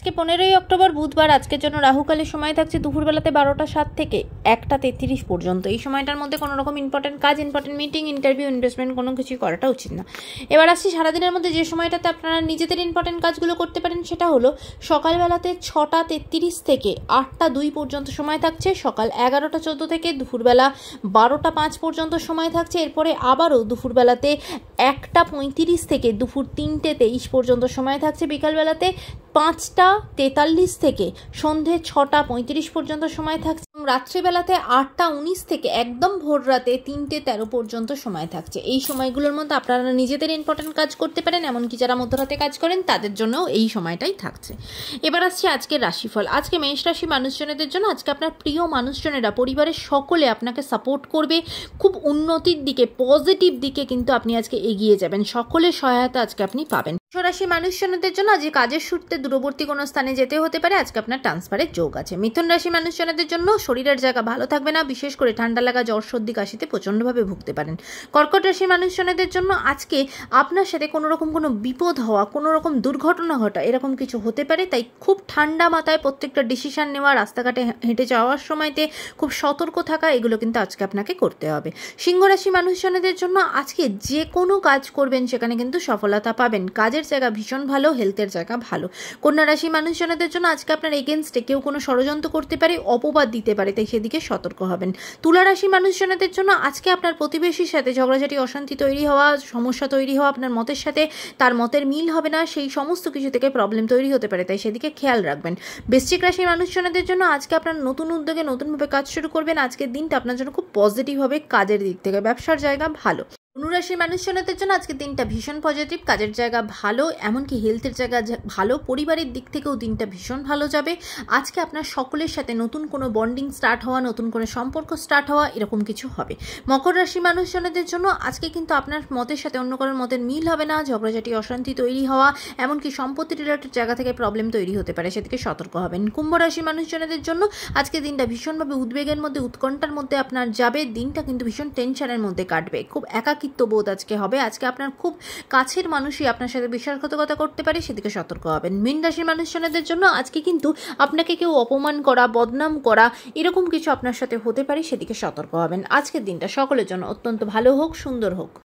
আজকে 15ই অক্টোবর বুধবার। আজকের জন্য রাহুকালের সময় থাকছে দুপুরবেলাতে 12টা 7 থেকে 1টা 33 পর্যন্ত। এই সময়টার মধ্যে কোনো রকম ইম্পর্টেন্ট কাজ, ইম্পর্টেন্ট মিটিং, ইন্টারভিউ, ইনভেস্টমেন্ট কোনো কিছুই করাটা উচিত না। এবার আসছি সারাদিনের মধ্যে যে সময়টাতে আপনারা নিজেদের ইম্পর্টেন্ট কাজগুলো করতে পারেন সেটা হলো সকালবেলাতে 6টা 33 থেকে 8টা 2 পর্যন্ত সময় থাকছে, সকাল 11টা 14 থেকে দুপুরবেলা 12টা 5 পর্যন্ত সময় থাকছে, এরপরে আবারও দুপুরবেলাতে 1টা 35 থেকে দুপুর 3টে 23 পর্যন্ত সময় থাকছে, বিকালবেলাতে 5টা 43 থেকে সন্ধে 6টা 35 পর্যন্ত সময় থাকছে, রাত্রিবেলাতে 8টা 19 থেকে একদম ভোর রাতে 3টে 13 পর্যন্ত সময় থাকছে। এই সময়গুলোর মধ্যে আপনারা নিজেদের ইম্পর্টেন্ট কাজ করতে পারেন, এমনকি যারা মধ্যরাতে কাজ করেন তাদের জন্যও এই সময়টাই থাকছে। এবার আসছে আজকের রাশিফল। আজকে মেষ রাশি মানুষজনেদের জন্য আজকে আপনার প্রিয় মানুষজনেরা, পরিবারের সকলে আপনাকে সাপোর্ট করবে, খুব উন্নতির দিকে, পজিটিভ দিকে কিন্তু আপনি আজকে এগিয়ে যাবেন, সকলের সহায়তা আজকে আপনি পাবেন। রাশি মানুষজনদের জন্য আজকে কাজের সূত্রে দূরবর্তী কোনো স্থানে যেতে হতে পারে, আজকে আপনার ট্রান্সফারের যোগ আছে। মিথুন রাশি মানুষজনদের জন্য শরীরের জায়গা ভালো থাকবে না, বিশেষ করে ঠান্ডা লাগা, জ্বর, সর্দি, কাশিতে প্রচণ্ডভাবে ভুগতে পারেন। কর্কট রাশি মানুষজনদের জন্য আজকে আপনার সাথে কোনো রকম কোনো বিপদ হওয়া, কোনো রকম দুর্ঘটনা ঘটা, এরকম কিছু হতে পারে, তাই খুব ঠান্ডা মাথায় প্রত্যেকটা ডিসিশন নেওয়া, রাস্তাঘাটে হেঁটে যাওয়ার সময়তে খুব সতর্ক থাকা, এগুলো কিন্তু আজকে আপনাকে করতে হবে। সিংহ রাশি মানুষজনদের জন্য আজকে যে কোনো কাজ করবেন সেখানে কিন্তু সফলতা পাবেন, কাজের জায়গা ভীষণ ভালো, হেলথের জায়গা ভালো। কন্যা রাশি মানুষজনদের জন্য আজকে আপনার এগেনস্টে কেউ কোনো ষড়যন্ত্র করতে পারে, অপবাদ দিতে পারে, তাই সেদিকে সতর্ক হবেন। তুলা রাশি মানুষজনদের জন্য আজকে আপনার প্রতিবেশীর সাথে ঝগড়াঝাটি, অশান্তি তৈরি হওয়া, সমস্যা তৈরি হওয়া, আপনার মতের সাথে তার মতের মিল হবে না, সেই সমস্ত কিছু থেকে প্রবলেম তৈরি হতে পারে, তাই সেদিকে খেয়াল রাখবেন। বৃশ্চিক রাশি মানুষজনদের জন্য আজকে আপনার নতুন উদ্যোগে নতুনভাবে কাজ শুরু করবেন, আজকের দিনটা আপনার জন্য খুব পজিটিভ হবে কাজের দিক থেকে, ব্যবসার জায়গা ভালো। ধনুরাশির মানুষজনদের জন্য আজকে দিনটা ভীষণ পজিটিভ, কাজের জায়গা ভালো, এমনকি হেলথের জায়গা ভালো, পরিবারের দিক থেকেও দিনটা ভীষণ ভালো যাবে। আজকে আপনার সকলের সাথে নতুন কোনো বন্ডিং স্টার্ট হওয়া, নতুন কোনো সম্পর্ক স্টার্ট হওয়া, এরকম কিছু হবে। মকর রাশির মানুষজনদের জন্য আজকে কিন্তু আপনার মতের সাথে অন্য কারোর মতের মিল হবে না, ঝগড়াঝাটি, অশান্তি তৈরি হওয়া, এমনকি সম্পত্তি রিলেটেড জায়গা থেকে প্রবলেম তৈরি হতে পারে, সেদিকে সতর্ক হবেন। কুম্ভ রাশির মানুষজনদের জন্য আজকে দিনটা ভীষণভাবে উদ্বেগের মধ্যে, উৎকণ্ঠার মধ্যে আপনার যাবে, দিনটা কিন্তু ভীষণ টেনশনের মধ্যে কাটবে, খুব বোধ আজকে হবে, আজকে আপনার খুব কাছের মানুষই আপনার সাথে বিশ্বাসঘাতকতা করতে পারে, সেদিকে সতর্ক হবেন। মীন রাশির মানুষজনদের জন্য আজকে কিন্তু আপনাকে কেউ অপমান করা, বদনাম করা, এরকম কিছু আপনার সাথে হতে পারে, সেদিকে সতর্ক হবেন। আজকের দিনটা সকলের জন্য অত্যন্ত ভালো হোক, সুন্দর হোক।